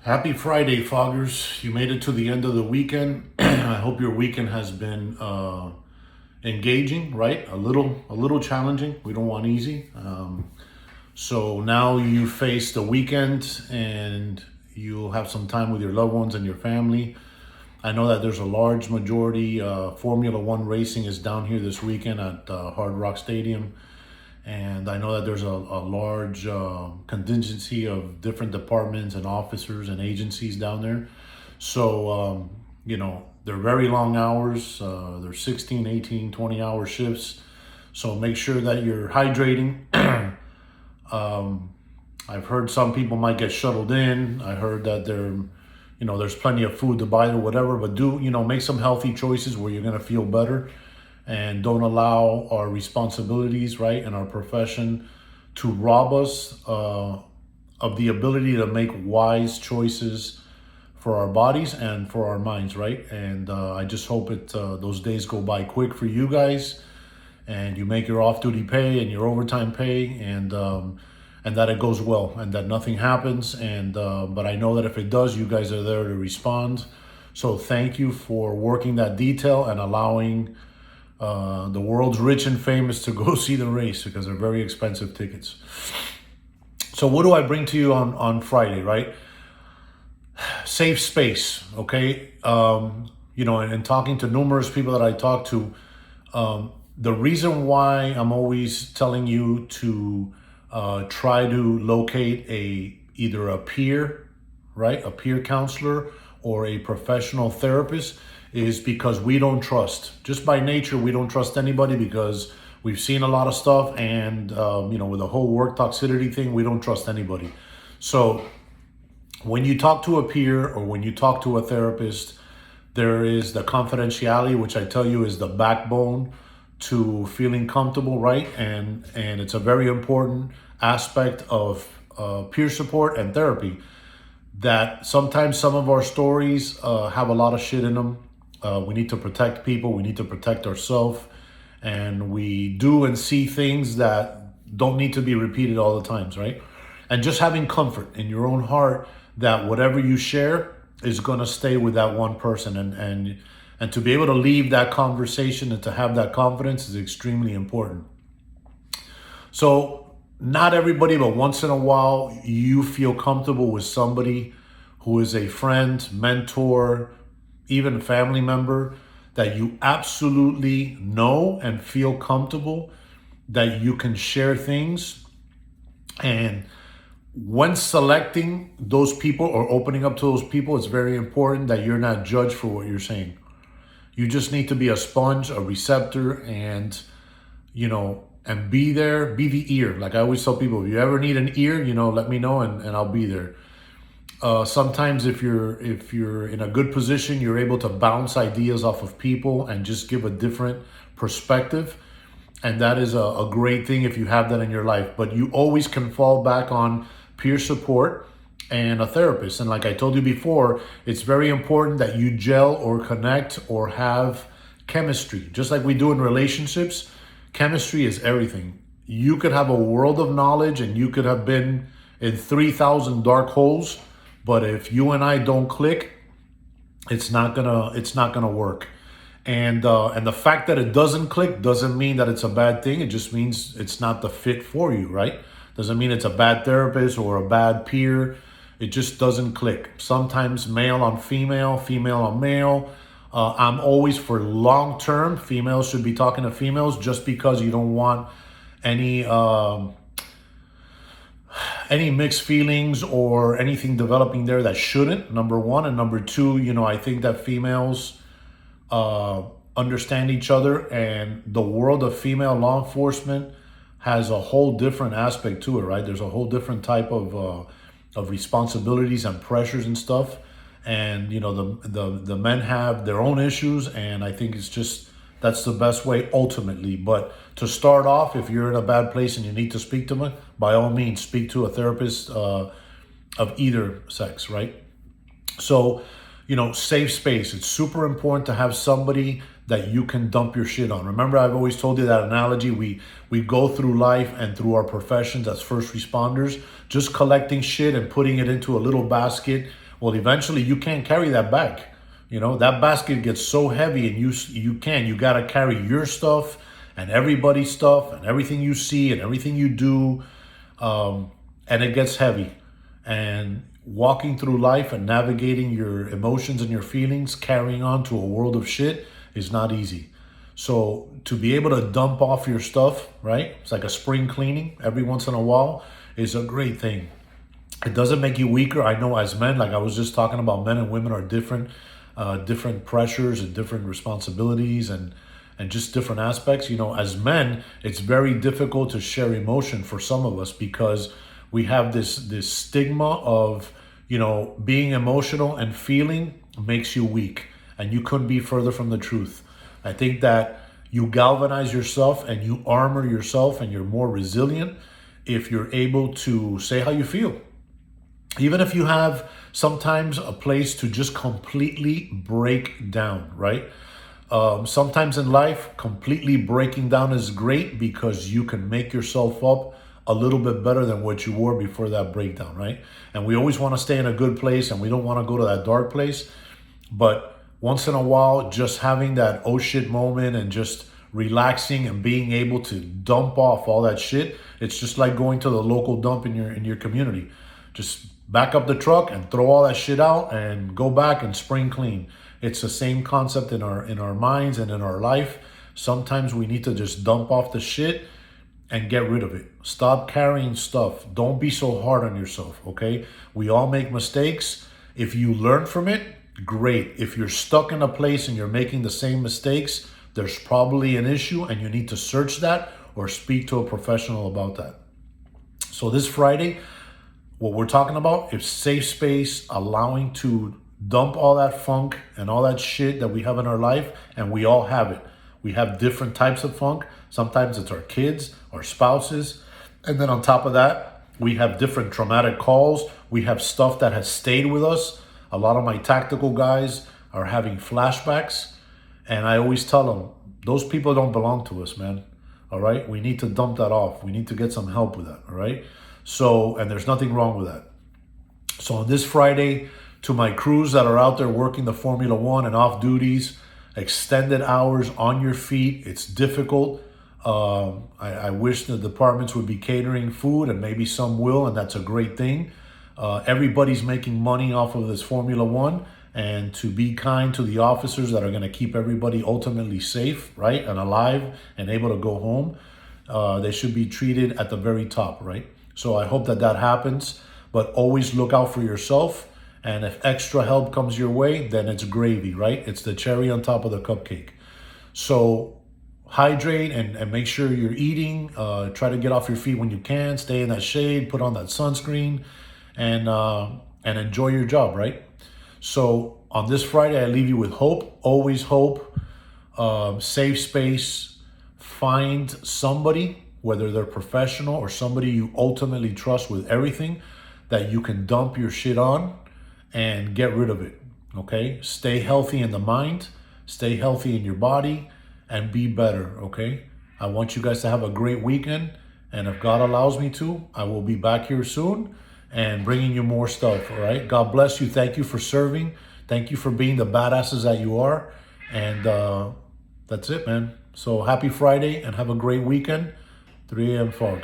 Happy Friday, Foggers. You made it to the end of the weekend. I hope your weekend has been engaging, right? A little challenging. We don't want easy. So now you face the weekend and you'll have some time with your loved ones and your family. I know that there's a large majority. Formula One racing is down here this weekend at Hard Rock Stadium. And I know that there's a large contingency of different departments and officers and agencies down there. So, they're very long hours. They're 16, 18, 20-hour shifts. So make sure that you're hydrating. I've heard some people might get shuttled in. I heard that there's plenty of food to buy or whatever, but make some healthy choices where you're going to feel better, and don't allow our responsibilities, right, and our profession to rob us of the ability to make wise choices for our bodies and for our minds, right? And I just hope those days go by quick for you guys, and you make your off-duty pay and your overtime pay, and that it goes well, and that nothing happens. And but I know that if it does, you guys are there to respond. So thank you for working that detail and allowing the world's rich and famous to go see the race, because they're very expensive tickets. So what do I bring to you on Friday, right? Safe space, okay? And talking to numerous people that I talk to, the reason why I'm always telling you to try to locate either a peer, right? A peer counselor or a professional therapist is because we don't trust. Just by nature, we don't trust anybody, because we've seen a lot of stuff, and with the whole work toxicity thing, we don't trust anybody. So when you talk to a peer or when you talk to a therapist, there is the confidentiality, which I tell you is the backbone to feeling comfortable, right? And it's a very important aspect of peer support and therapy, that sometimes some of our stories have a lot of shit in them. We need to protect people. We need to protect ourselves. And we do and see things that don't need to be repeated all the times, right? And just having comfort in your own heart that whatever you share is going to stay with that one person. And to be able to leave that conversation and to have that confidence is extremely important. So not everybody, but once in a while, you feel comfortable with somebody who is a friend, mentor, even family member, that you absolutely know and feel comfortable that you can share things. And when selecting those people or opening up to those people, it's very important that you're not judged for what you're saying. You just need to be a sponge, a receptor, and and be there, be the ear. Like I always tell people, if you ever need an ear, let me know, and I'll be there. Sometimes if you're in a good position, you're able to bounce ideas off of people and just give a different perspective. And that is a great thing if you have that in your life. But you always can fall back on peer support and a therapist. And like I told you before, it's very important that you gel or connect or have chemistry. Just like we do in relationships, chemistry is everything. You could have a world of knowledge and you could have been in 3,000 dark holes, but if you and I don't click, it's not gonna work. And the fact that it doesn't click doesn't mean that it's a bad thing. It just means it's not the fit for you, right? Doesn't mean it's a bad therapist or a bad peer. It just doesn't click. Sometimes male on female, female on male. I'm always for long term. Females should be talking to females, just because you don't want any mixed feelings or anything developing there that shouldn't, number one. And number two, I think that females understand each other, and the world of female law enforcement has a whole different aspect to it, right? There's a whole different type of responsibilities and pressures and stuff. And the men have their own issues, and I think that's the best way ultimately. But to start off, if you're in a bad place and you need to speak to them, by all means, speak to a therapist of either sex, right? So, safe space. It's super important to have somebody that you can dump your shit on. Remember, I've always told you that analogy. We go through life and through our professions as first responders, just collecting shit and putting it into a little basket Well, eventually you can't carry that bag. You know, that basket gets so heavy, and you got to carry your stuff and everybody's stuff and everything you see and everything you do. And it gets heavy. And walking through life and navigating your emotions and your feelings, carrying on to a world of shit, is not easy. So to be able to dump off your stuff, right? It's like a spring cleaning every once in a while, is a great thing. It doesn't make you weaker. I know as men, like I was just talking about, men and women are different, different pressures and different responsibilities and just different aspects. You know, as men, it's very difficult to share emotion for some of us because we have this stigma of, you know, being emotional and feeling makes you weak, and you couldn't be further from the truth. I think that you galvanize yourself and you armor yourself and you're more resilient if you're able to say how you feel. Even if you have sometimes a place to just completely break down, right? Sometimes in life, completely breaking down is great because you can make yourself up a little bit better than what you were before that breakdown, right? And we always want to stay in a good place and we don't want to go to that dark place. But once in a while, just having that oh shit moment and just relaxing and being able to dump off all that shit, it's just like going to the local dump in your community. Just back up the truck and throw all that shit out and go back and spring clean. It's the same concept in our minds and in our life. Sometimes we need to just dump off the shit and get rid of it. Stop carrying stuff. Don't be so hard on yourself, okay? We all make mistakes. If you learn from it, great. If you're stuck in a place and you're making the same mistakes, there's probably an issue and you need to search that or speak to a professional about that. So this Friday, what we're talking about is safe space, allowing to dump all that funk and all that shit that we have in our life, and we all have it. We have different types of funk. Sometimes it's our kids, our spouses, and then on top of that, we have different traumatic calls. We have stuff that has stayed with us. A lot of my tactical guys are having flashbacks, and I always tell them, those people don't belong to us, man. All right? We need to dump that off. We need to get some help with that, all right? So, and there's nothing wrong with that. So on this Friday, to my crews that are out there working the Formula One and off duties, extended hours on your feet, it's difficult. I wish the departments would be catering food, and maybe some will, and that's a great thing. Everybody's making money off of this Formula One, and to be kind to the officers that are going to keep everybody ultimately safe, right, and alive and able to go home, they should be treated at the very top, right? So I hope that that happens, but always look out for yourself. And if extra help comes your way, then it's gravy, right? It's the cherry on top of the cupcake. So hydrate and make sure you're eating. Try to get off your feet when you can. Stay in that shade. Put on that sunscreen, and enjoy your job, right? So on this Friday, I leave you with hope. Always hope. Safe space. Find somebody, whether they're professional or somebody you ultimately trust with everything, that you can dump your shit on and get rid of it, okay? Stay healthy in the mind, stay healthy in your body, and be better, okay? I want you guys to have a great weekend, and if God allows me to, I will be back here soon and bringing you more stuff, all right? God bless you. Thank you for serving. Thank you for being the badasses that you are, and that's it, man. So happy Friday, and have a great weekend. 3 a.m. fog.